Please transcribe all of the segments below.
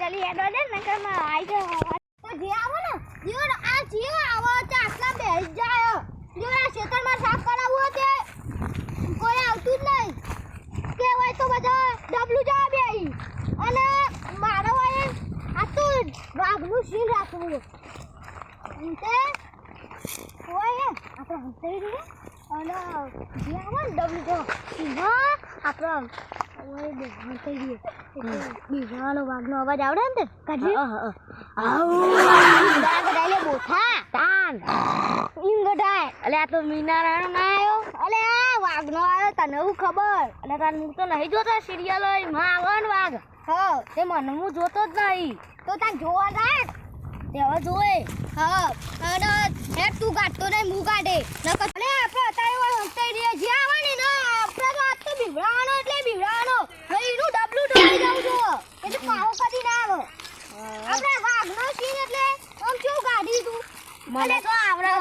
જલ્દી હેડો દે ને કે માં આઈ જાવ તો જે આવો ને જીઓ આ જીઓ આવો તે આટલા બેહી જાય જો આ ખેતરમાં સાફ કરાવવું તે કોઈ આવતું જ નહીં કેવાય તો બધા ડબલું જા બેહી અને મારો વાય આ તો વાઘનું સીલ રાખવું તે કોઈ આપણે હંતાઈ દે અને જે આવો ને ડબલું જો હા આપણે ઓય બે હંતાઈ દે બીજાનો વાઘનો અવાજ આવડે ને કાઢી આવ ગડાલે બોથા તાન ઈમ ગડાય અલે આ તો મીનારાનો ના આયો અલે આ વાઘનો આયો તને હું ખબર અલે તાન હું તો નહીં જોતો સિરિયલ માં આવે ને વાઘ હા તે મને હું જોતો જ નહીં તો તાન જોવા જાય તેવા જોએ હા અને હે તું કાઢતો નહીં હું કાઢે નકર અલે આપણે અતારે વાળ હંતાઈ દે જે આવે ને આપણે તો આ તો બીવડાવાનો એટલે બીવડાવાનો એનું ડબલું ઢોળી જાવ છો એટલે પાવો કદી ના આવે આપણે વાઘનો સીન એટલે આમ શું કાઢી તું મને તો આવડે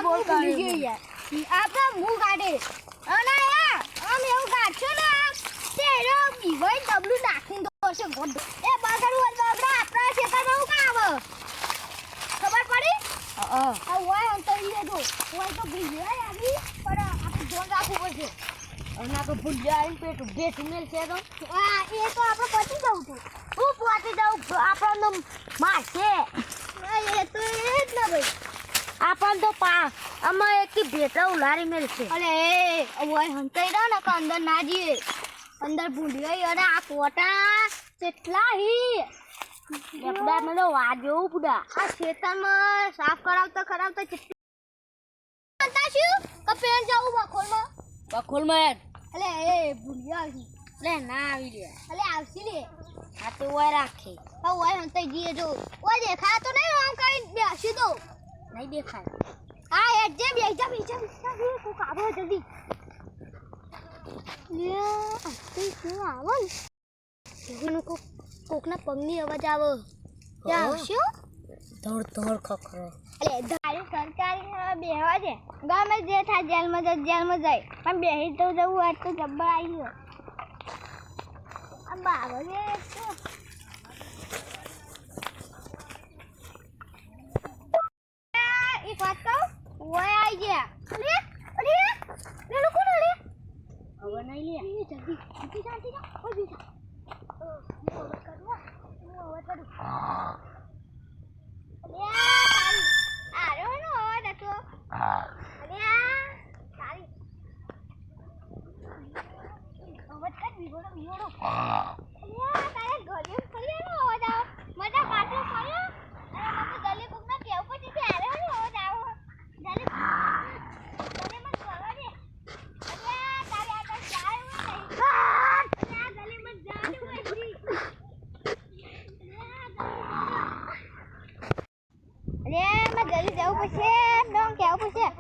બોલ કરી આપણે મું કાઢે અને આમ એવું કાઢશો ને તેરો બીવાઈ ડબલું નાખીને તો હશે ગોડ એ બાગડું બાગડા આપણા ખેતરમાં હું કા આવે ખબર પડી આ ઓય અંતરી દે તો ઓય તો બીવાઈ આવી પણ આપણે ધ્યાન રાખવું પડશે અને તો ભૂલ્યા આવીને પેટ બેઠું મેલ છે તો આ એ તો આપણે પહોંચી જવું છું હું પહોંચી જાઉં આપણને મારશે એ તો એ જ ના ભાઈ આપણ તો આમાં એક ભેટા ઉલારી મેલ છે અરે ઓય હંતાઈ દો ને કે અંદર ના જીએ અંદર ભૂંડી અને આ કોટા કેટલા હી બધા મને વાજો પુડા આ ખેતરમાં સાફ કરાવતા કેટલા શું કપેન જાવું બખોલમાં અલે એ ભૂલિયા આવી લે ના આવી લે અલે આવસી લે આ તો ઓય રાખે આ ઓય હંતાઈ જીએ જો ઓય દેખાય તો નહીં આમ કઈ બેસી દો નહીં દેખાય આ એ જે બેજા કો કાબો જલ્દી લે આ શું આવો ને કોકના પગની અવાજ આવે ત્યાં આવશું ધોળ ખખરો અલે ધારે સરકારી બેહવા છે ગમે જે થાય જેલમાં જાય પણ બેહી તો જવું આજ તો જબ્બર આવી ગયો આ બાબા રે એક વાત કહું ઓય આવી ગયા અરે લે લોકો લે હવે નહીં લે જલ્દી જા ઓય બીજા હું કરું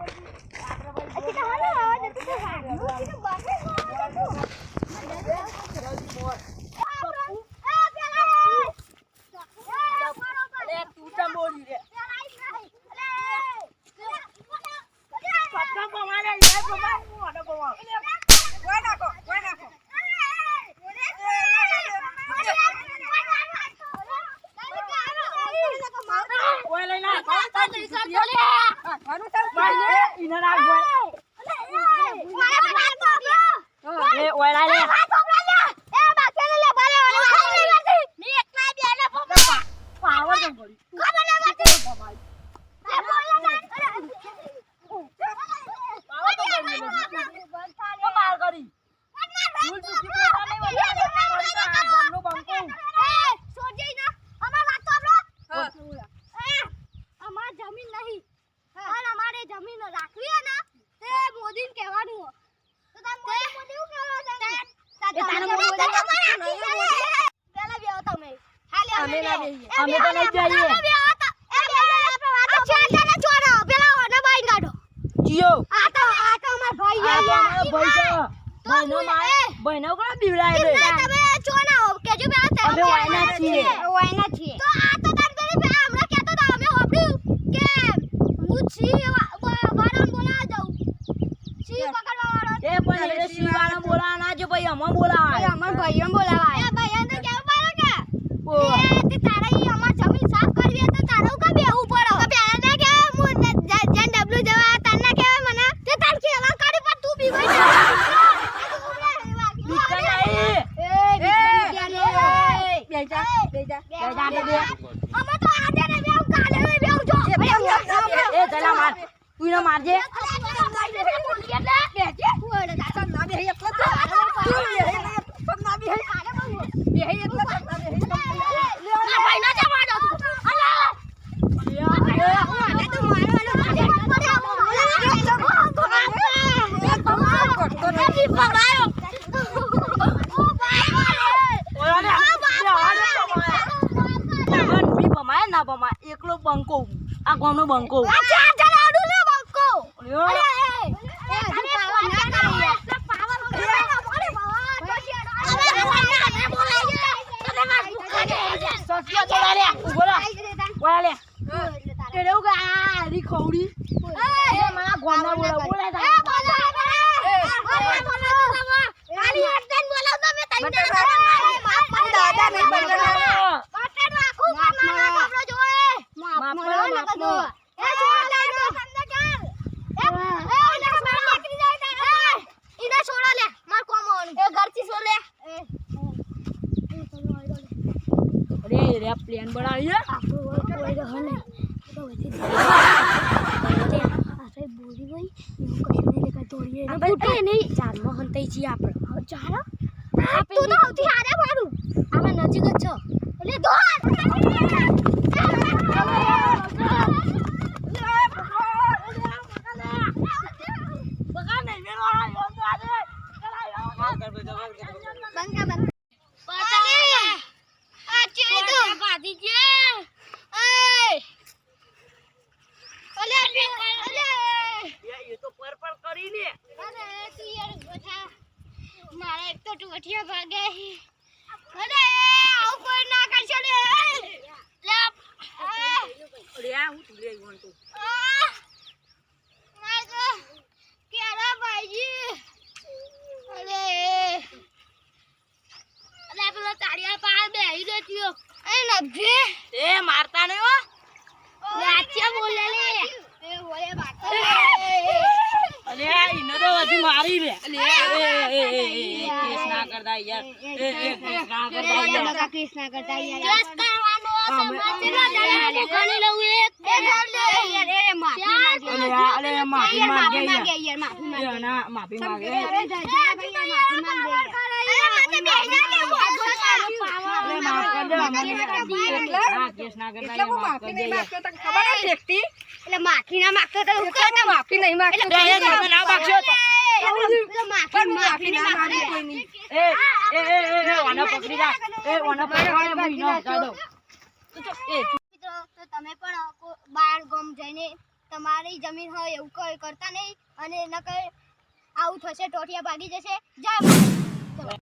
બહેનો કોણ બીવડાય રે તમે છો ના હો કેજો બે આ અમે વાયના છીએ તો આ તો તાર કરે બે હમણાં કેતો તો અમે હોબડ્યું કે હું છી વાળો બોલા જાઉં છી પકડવા વાળો એ પણ એ છી વાળો બોલા ના જો ભાઈ અમો બોલાવા અમર ભાઈઓ બોલાવા એ ભાઈઓ તો કેવું પાડો કે તે તારે ઈ અમાર જમીન સાફ કરવી હોય તો તારે કા બેહવું પડે પેલા ના કે હું જન ડબલ્યુ જવા તાર ના કહેવાય મને તે તાર કેવા કરી પણ તું બીવાય અમે તો આજે ને બેવ કાલે ને બેવ જો એ જલા માર તું ને મારજે ના બમા એકલો બંકો આ ગામનો બંકો પ્લેન બનાવી નજીક જ છો મારા એક તો ટુવટિયા ભાગ્યા હી અરે આવું કોઈ ના કરશો ને લે અરે આ હું તું લે વણ તું માર તો કેરા ભાઈજી અરે અરે પેલો તાળિયા પાર બેહી રહ્યો એ નભે એ મારતા નહીં હો લાચ્યા બોલે લે એ બોલે બાતો અરે ઇને તો હજી મારી રે કેસ ના કરતા યાર કેસ ના કરતા યાર કેસ ના કરતા યાર કેસ કરવાનો સમાચાર ના ગણી લઉં એક યાર એ માફી માંગે યાર માફી માંગે અરે જા ભાઈ માફી માંગે કેસ ના કરતા માફી નહીં માંગતો તને ખબર નથી એકતી એટલે માફી ના માંગતો તો માફી નહીં માંગતો ના માંગશો તો માફી ના માંગે કોઈ નહીં એ ઓના પકડી રાખ એ ઓના પકડવાને હું ઇનો હટા દઉં મિત્રો તો તમે પણ બાર ગામ જઈને તમારી જમીન હોય એવું કોઈ કરતા નહીં અને નકર આવું થશે ટોટિયા ભાગી જશે જય